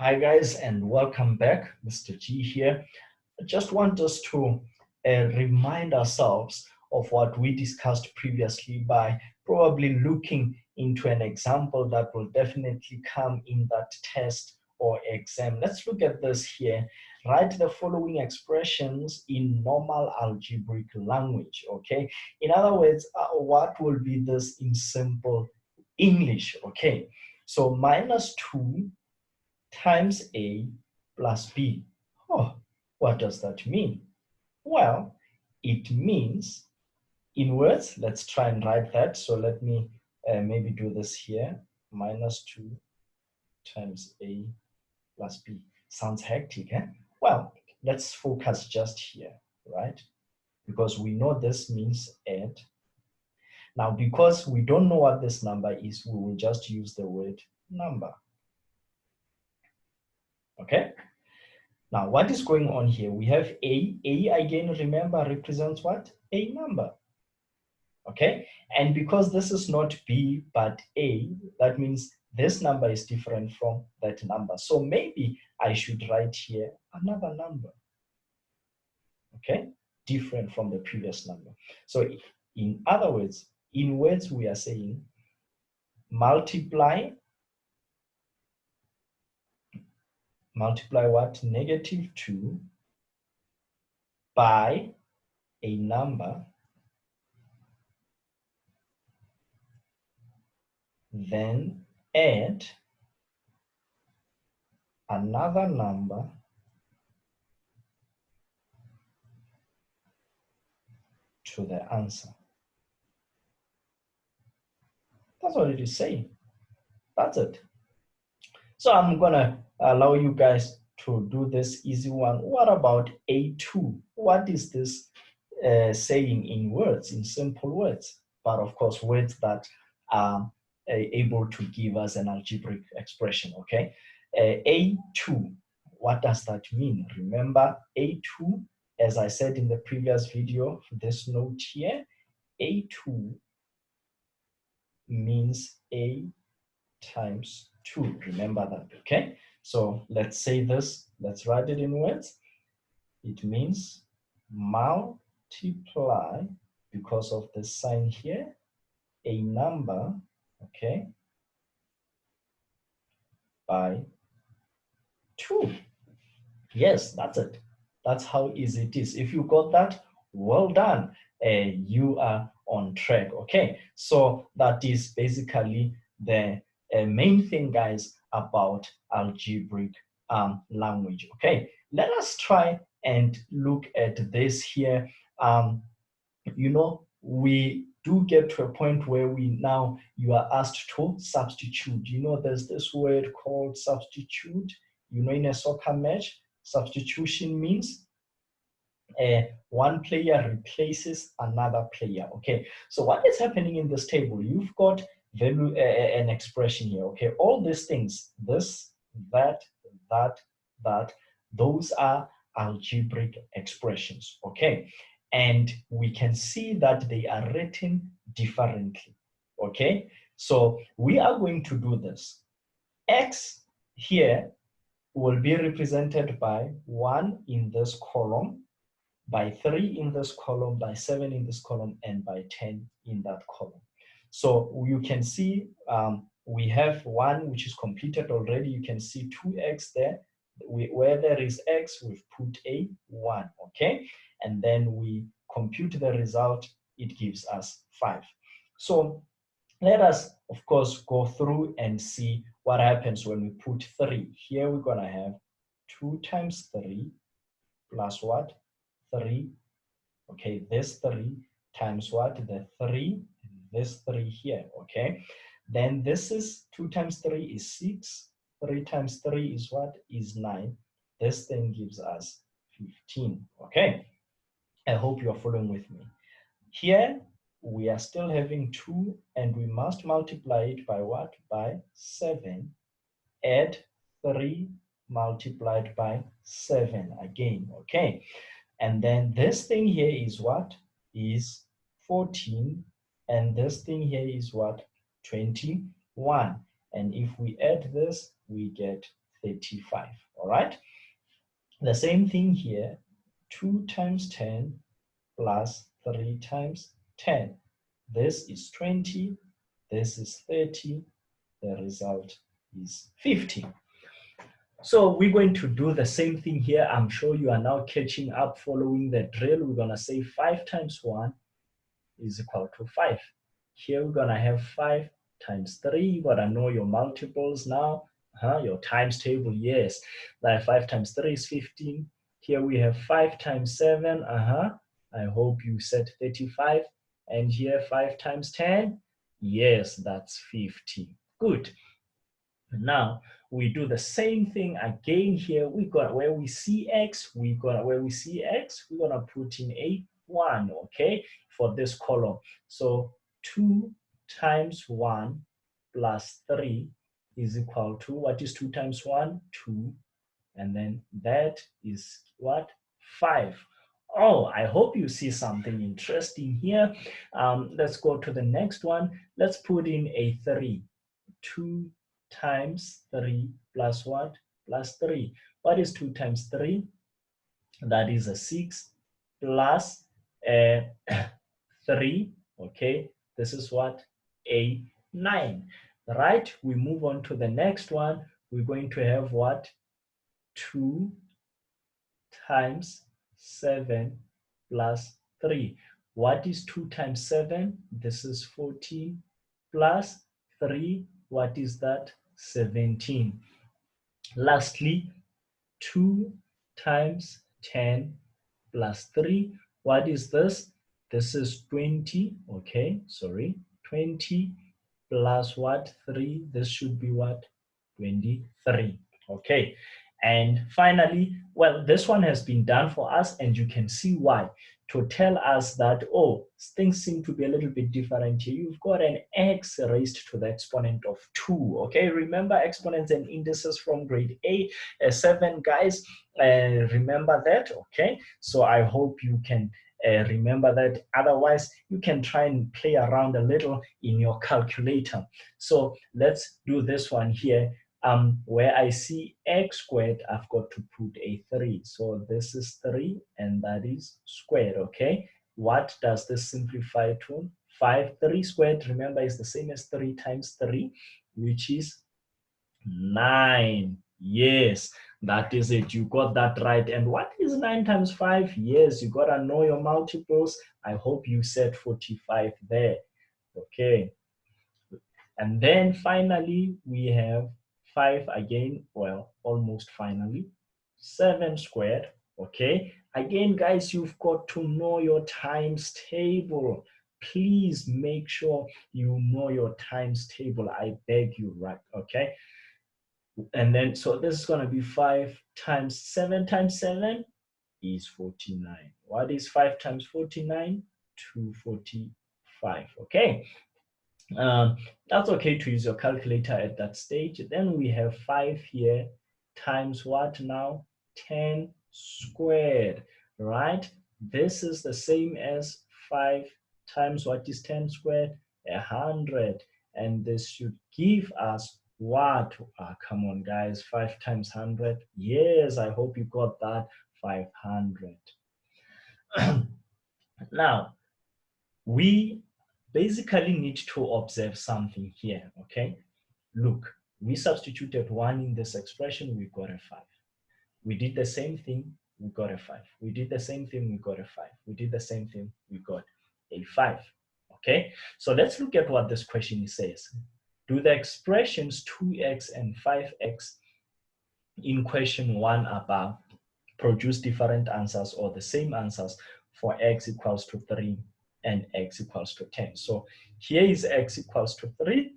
Hi guys, and welcome back. Mr. G here. I just want us to remind ourselves of what we discussed previously by probably looking into an example that will definitely come in that test or exam. Let's look at this here. Write the following expressions in normal algebraic language, okay? In other words, what will be this in simple English, okay? So -2 times A plus B. Oh, what does that mean? Well, it means, in words, let's try and write that. So let me maybe do this here. -2 times A plus B. Sounds hectic, eh? Well, let's focus just here, right? Because we know this means add. Now, because we don't know what this number is, we will just use the word number. Okay? Now, what is going on here? We have A. A, again, remember, represents what? A number. Okay? And because this is not B, but A, that means this number is different from that number. So maybe I should write here another number. Okay? Different from the previous number. So in other words, in words, we are saying multiply what? -2 by a number, then add another number to the answer. That's what it is saying. That's it. So I'm gonna allow you guys to do this easy one. What about A2? What is this saying in words, in simple words? But of course, words that are able to give us an algebraic expression, okay? A2, what does that mean? Remember, A2, as I said in the previous video, this note here, A2 means A times 2. Remember that, okay? So let's say this, let's write it in words. It means multiply, because of the sign here, a number, okay, by 2. Yes, that's it. That's how easy it is. If you got that, well done. You are on track, okay? So that is basically the main thing, guys, about algebraic language, okay? Let us try and look at this here. You know, we do get to a point where you are asked to substitute. You know, there's this word called substitute. You know, in a soccer match, substitution means one player replaces another player, okay? So what is happening in this table? You've got an expression here, okay? All these things, this, that, those are algebraic expressions, okay? And we can see that they are written differently, okay? So we are going to do this. X here will be represented by 1 in this column, by 3 in this column, by 7 in this column, and by 10 in that column. So you can see we have 1 which is completed already. You can see 2x there. Where there is x, we've put a 1, okay? And then we compute the result, it gives us 5. So let us, of course, go through and see what happens when we put 3. Here we're gonna have 2 times 3 plus what? 3. Okay, this 3 times what? The 3, this 3 here, okay? Then this is 2 times 3 is 6. 3 times 3 is what? Is 9. This thing gives us 15, okay? I hope you're following with me. Here, we are still having 2, and we must multiply it by what? By 7. Add 3 multiplied by 7 again, okay? And then this thing here is what? Is 14. And this thing here is what? 21. And if we add this, we get 35. All right. The same thing here, 2 times 10 plus 3 times 10. This is 20, this is 30, the result is 50. So we're going to do the same thing here. I'm sure you are now catching up following the drill. We're gonna say 5 times 1 is equal to 5. Here we're gonna have 5 times 3. You gotta know your multiples now. Your times table, yes. Like 5 times 3 is 15. Here we have 5 times 7. I hope you said 35. And here 5 times 10. Yes, that's 50. Good. Now we do the same thing again here. We got where we see x, we're gonna put in a 1, okay, for this column. So 2 times 1 plus 3 is equal to, what is 2 times 1? 2. And then that is what? 5. Oh, I hope you see something interesting here. Let's go to the next one. Let's put in a 3. 2 times 3 plus what? Plus 3. What is 2 times 3? That is a 6 plus 3. Okay, this is what? A 9. Right? We move on to the next one. We're going to have what? 2 times 7 plus 3. What is 2 times 7? This is 14 plus 3. What is that? 17. Lastly, 2 times 10 plus 3. What is this? This is 20. Okay, sorry. 20 plus what? 3. This should be what? 23. Okay. And finally, well, this one has been done for us, and you can see why. To tell us that, oh, things seem to be a little bit different here. You've got an x raised to the exponent of 2. Okay, remember exponents and indices from grade 7, guys. Remember that, okay? So I hope you can remember that. Otherwise, you can try and play around a little in your calculator. So let's do this one here. Where I see x squared, I've got to put a 3. So this is 3, and that is squared, okay? What does this simplify to? 5. 3 squared, remember, is the same as 3 times 3, which is 9. Yes, that is it. You got that right. And what is 9 times 5? Yes, you got to know your multiples. I hope you said 45 there. Okay. And then finally, we have 5 again. Well, almost finally. 7 squared. Okay. Again, guys, you've got to know your times table. Please make sure you know your times table. I beg you, right? Okay. And then, so this is going to be 5 times 7 times 7 is 49. What is 5 times 49? 245. Okay. That's okay to use your calculator at that stage. Then we have 5 here times what now? 10 squared, right? This is the same as 5 times what is 10 squared? 100. And this should give us what? Come on, guys, 5 times 100. Yes, I hope you got that. 500. Now, we basically need to observe something here, okay? Look, we substituted 1 in this expression, we got a 5. We did the same thing, we got a 5. We did the same thing, we got a 5. We did the same thing, we got a 5, okay? So let's look at what this question says. Do the expressions 2x and 5x in question 1 above produce different answers or the same answers for x equals to 3 and x equals to 10. So here is x equals to 3,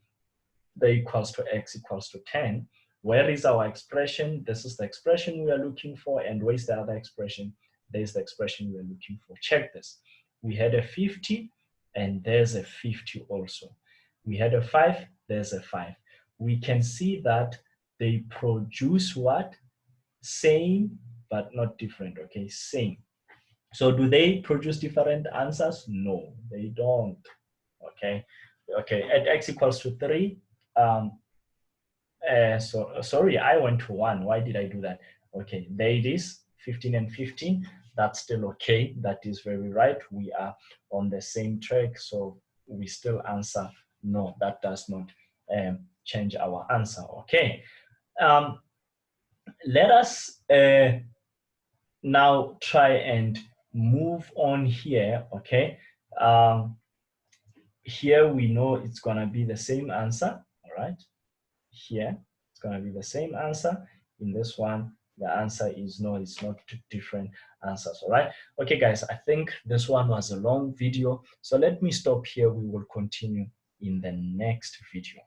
the equals to x equals to 10. Where is our expression? This is the expression we are looking for. And where's the other expression? There's the expression we are looking for. Check this. We had a 50, and there's a 50 also. We had a 5, there's a 5. We can see that they produce what? Same, but not different, okay? Same. So do they produce different answers? No, they don't, okay? Okay, at x equals to 3, So sorry, I went to 1. Why did I do that? Okay, there it is, 15 and 15. That's still okay. That is very right. We are on the same track, so we still answer no. That does not change our answer. Okay. Let us now try and move on here. Okay. Here we know it's gonna be the same answer. All right. Here it's going to be the same answer. In this one, the answer is no, it's not two different answers. All right. Okay, guys, I think this one was a long video. So let me stop here. We will continue in the next video.